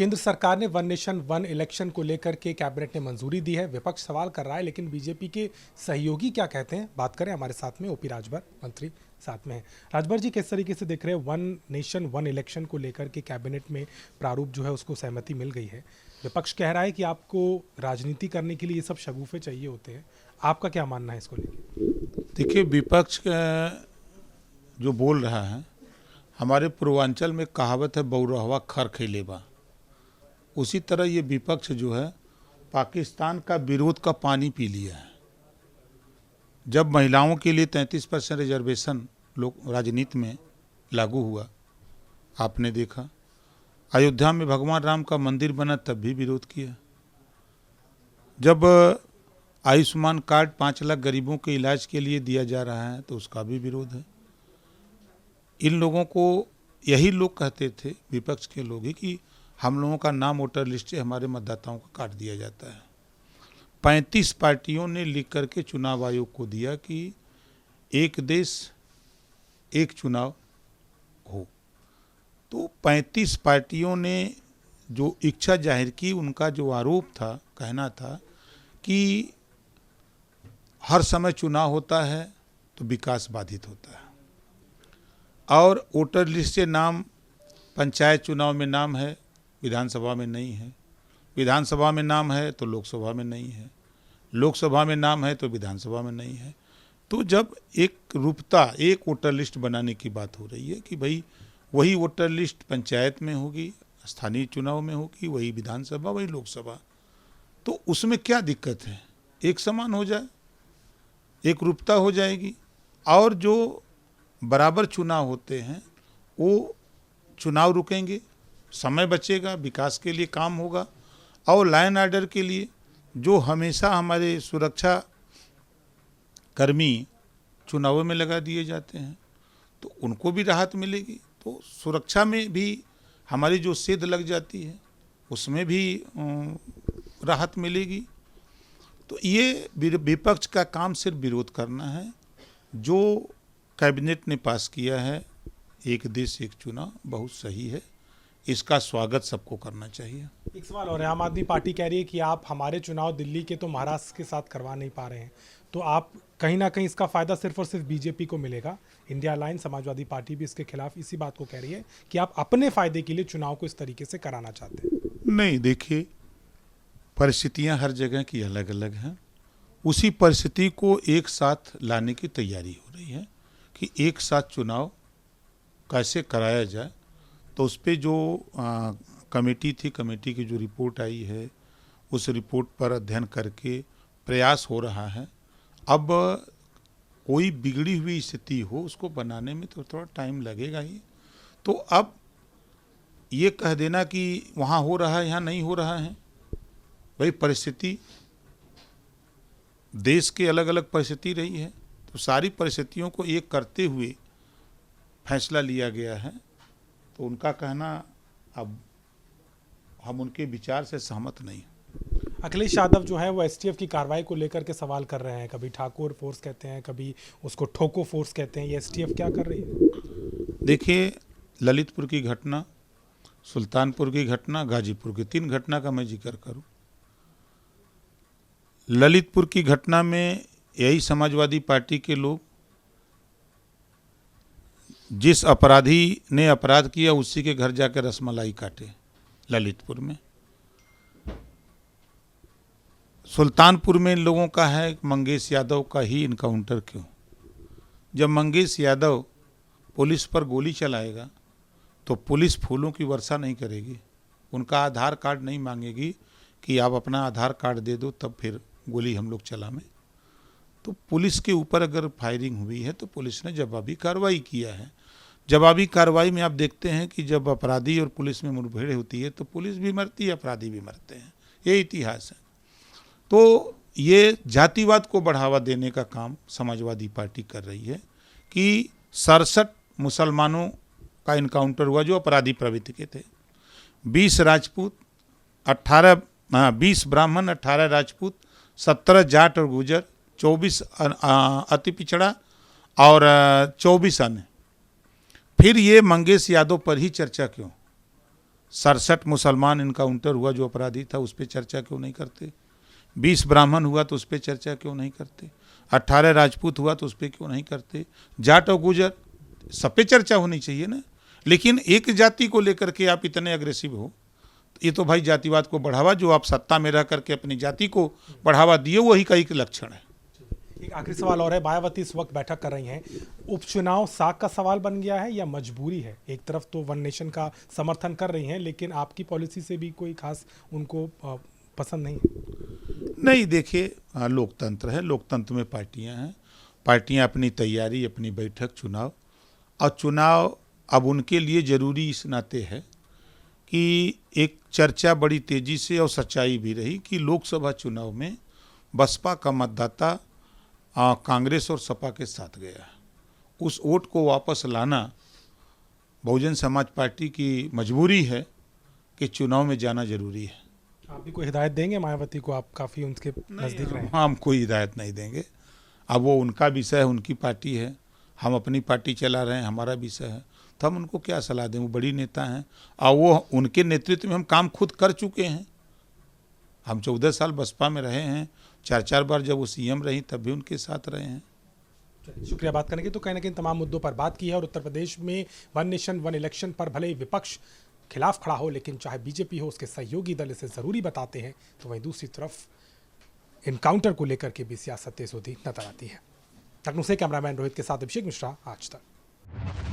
केंद्र सरकार ने वन नेशन वन इलेक्शन को लेकर के कैबिनेट ने मंजूरी दी है। विपक्ष सवाल कर रहा है, लेकिन बीजेपी के सहयोगी क्या कहते हैं, बात करें। हमारे साथ में ओपी राजभर मंत्री साथ में हैं। राजभर जी, किस तरीके से देख रहे हैं वन नेशन वन इलेक्शन को लेकर के कैबिनेट में प्रारूप जो है उसको सहमति मिल गई है। विपक्ष कह रहा है कि आपको राजनीति करने के लिए ये सब शगुफे चाहिए होते हैं। आपका क्या मानना है इसको लेकर? देखिए, विपक्ष जो बोल रहा है, हमारे पूर्वांचल में कहावत है बौरहवा खर खैलेबा। उसी तरह ये विपक्ष जो है पाकिस्तान का विरोध का पानी पी लिया है। जब महिलाओं के लिए 33% रिजर्वेशन लोग राजनीति में लागू हुआ, आपने देखा। अयोध्या में भगवान राम का मंदिर बना, तब भी विरोध किया। जब आयुष्मान कार्ड 5 लाख गरीबों के इलाज के लिए दिया जा रहा है, तो उसका भी विरोध है। इन लोगों को, यही लोग कहते थे, विपक्ष के लोग ही, कि हम लोगों का नाम वोटर लिस्ट से हमारे मतदाताओं का काट दिया जाता है। 35 पार्टियों ने लिख करके चुनाव आयोग को दिया कि एक देश एक चुनाव हो। तो 35 पार्टियों ने जो इच्छा जाहिर की, उनका जो आरोप था, कहना था कि हर समय चुनाव होता है तो विकास बाधित होता है, और वोटर लिस्ट से नाम पंचायत चुनाव में नाम है, विधानसभा में नहीं है। विधानसभा में नाम है तो लोकसभा में नहीं है, लोकसभा में नाम है तो विधानसभा में नहीं है। तो जब एक रूपता, एक वोटर लिस्ट बनाने की बात हो रही है कि भाई वही वोटर लिस्ट पंचायत में होगी, स्थानीय चुनाव में होगी, वही विधानसभा, वही लोकसभा, तो उसमें क्या दिक्कत है? एक समान हो जाए, एक रूपता हो जाएगी। और जो बराबर चुनाव होते हैं वो चुनाव रुकेंगे, समय बचेगा, विकास के लिए काम होगा। और लाइन ऑर्डर के लिए जो हमेशा हमारे सुरक्षा कर्मी चुनावों में लगा दिए जाते हैं, तो उनको भी राहत मिलेगी। तो सुरक्षा में भी हमारी जो सेध लग जाती है, उसमें भी राहत मिलेगी। तो ये विपक्ष का काम सिर्फ विरोध करना है। जो कैबिनेट ने पास किया है, एक देश एक चुनाव, बहुत सही है। इसका स्वागत सबको करना चाहिए। एक सवाल और है, आम आदमी पार्टी कह रही है कि आप हमारे चुनाव दिल्ली के तो महाराष्ट्र के साथ करवा नहीं पा रहे हैं, तो आप कहीं ना कहीं इसका फायदा सिर्फ और सिर्फ बीजेपी को मिलेगा। इंडिया अलायंस, समाजवादी पार्टी भी इसके खिलाफ इसी बात को कह रही है कि आप अपने फायदे के लिए चुनाव को इस तरीके से कराना चाहते हैं। नहीं, देखिए, परिस्थितियां हर जगह की अलग अलग हैं। उसी परिस्थिति को एक साथ लाने की तैयारी हो रही है कि एक साथ चुनाव कैसे कराया जाए। तो उस पर जो कमेटी थी, कमेटी की जो रिपोर्ट आई है, उस रिपोर्ट पर अध्ययन करके प्रयास हो रहा है। अब कोई बिगड़ी हुई स्थिति हो, उसको बनाने में तो थोड़ा टाइम लगेगा ही। तो अब ये कह देना कि वहाँ हो रहा है, यहाँ नहीं हो रहा है, भाई परिस्थिति, देश के अलग अलग परिस्थिति रही है, तो सारी परिस्थितियों को एक करते हुए फैसला लिया गया है। तो उनका कहना, अब हम उनके विचार से सहमत नहीं। अखिलेश यादव जो है वो एसटीएफ की कार्रवाई को लेकर के सवाल कर रहे हैं। कभी ठाकुर फोर्स कहते हैं, कभी उसको ठोको फोर्स कहते हैं। ये एसटीएफ क्या कर रही है? देखिए, ललितपुर की घटना, सुल्तानपुर की घटना, गाजीपुर की 3 घटना का मैं जिक्र करूं। ललितपुर की घटना में यही समाजवादी पार्टी के लोग, जिस अपराधी ने अपराध किया उसी के घर जाकर रसमलाई काटे ललितपुर में। सुल्तानपुर में इन लोगों का है मंगेश यादव का ही इनकाउंटर क्यों? जब मंगेश यादव पुलिस पर गोली चलाएगा तो पुलिस फूलों की वर्षा नहीं करेगी, उनका आधार कार्ड नहीं मांगेगी कि आप अपना आधार कार्ड दे दो तब फिर गोली हम लोग चलाएं। तो पुलिस के ऊपर अगर फायरिंग हुई है तो पुलिस ने जवाबी कार्रवाई किया है। जवाबी कार्रवाई में आप देखते हैं कि जब अपराधी और पुलिस में मुठभेड़ होती है तो पुलिस भी मरती है, अपराधी भी मरते हैं, ये इतिहास है। तो ये जातिवाद को बढ़ावा देने का काम समाजवादी पार्टी कर रही है कि 67 मुसलमानों का इनकाउंटर हुआ जो अपराधी प्रवृत्ति के थे। 20 राजपूत, 20 ब्राह्मण, 18 राजपूत, 17 जाट और गुजर, 24 अति पिछड़ा और 24 अन्य। फिर ये मंगेश यादव पर ही चर्चा क्यों? 67 मुसलमान इनकाउंटर हुआ जो अपराधी था, उस पर चर्चा क्यों नहीं करते? 20 ब्राह्मण हुआ तो उस पर चर्चा क्यों नहीं करते? 18 राजपूत हुआ तो उस पर क्यों नहीं करते? जाट और गुजर, सब पे चर्चा होनी चाहिए ना। लेकिन एक जाति को लेकर के आप इतने अग्रेसिव हो, ये तो भाई जातिवाद को बढ़ावा, जो आप सत्ता में रह करके अपनी जाति को बढ़ावा दिए, वही का एक लक्षण है। एक आखिरी सवाल और है, मायावती इस वक्त बैठक कर रही हैं, उपचुनाव साख का सवाल बन गया है या मजबूरी है? एक तरफ तो वन नेशन का समर्थन कर रही हैं, लेकिन आपकी पॉलिसी से भी कोई खास उनको पसंद नहीं है? नहीं, देखिए, लोकतंत्र है, लोकतंत्र में पार्टियां हैं, पार्टियां अपनी तैयारी, अपनी बैठक, चुनाव, और चुनाव अब उनके लिए जरूरी इस नाते है कि एक चर्चा बड़ी तेजी से और सच्चाई भी रही कि लोकसभा चुनाव में बसपा का मतदाता कांग्रेस और सपा के साथ गया। उस वोट को वापस लाना बहुजन समाज पार्टी की मजबूरी है कि चुनाव में जाना जरूरी है। आप भी कोई हिदायत देंगे मायावती को? आप काफ़ी उनके नज़दीक रहे हैं। हम कोई हिदायत नहीं देंगे, अब वो उनका विषय है, उनकी पार्टी है, हम अपनी पार्टी चला रहे हैं, हमारा विषय है, तो हम उनको क्या सलाह दें? वो बड़ी नेता हैं और वो उनके नेतृत्व में हम काम खुद कर चुके हैं। हम 14 साल बसपा में रहे हैं, 4 बार जब वो सीएम रही तब भी उनके साथ रहे हैं। शुक्रिया बात करने की। तो कहीं ना कहीं तमाम मुद्दों पर बात की है और उत्तर प्रदेश में वन नेशन वन इलेक्शन पर भले ही विपक्ष खिलाफ खड़ा हो, लेकिन चाहे बीजेपी हो, उसके सहयोगी दल इसे ज़रूरी बताते हैं, तो वहीं दूसरी तरफ इनकाउंटर को लेकर के भी सियासत तेज होती नजर आती है। लखनऊ से कैमरामैन रोहित के साथ अभिषेक मिश्रा, आज तक।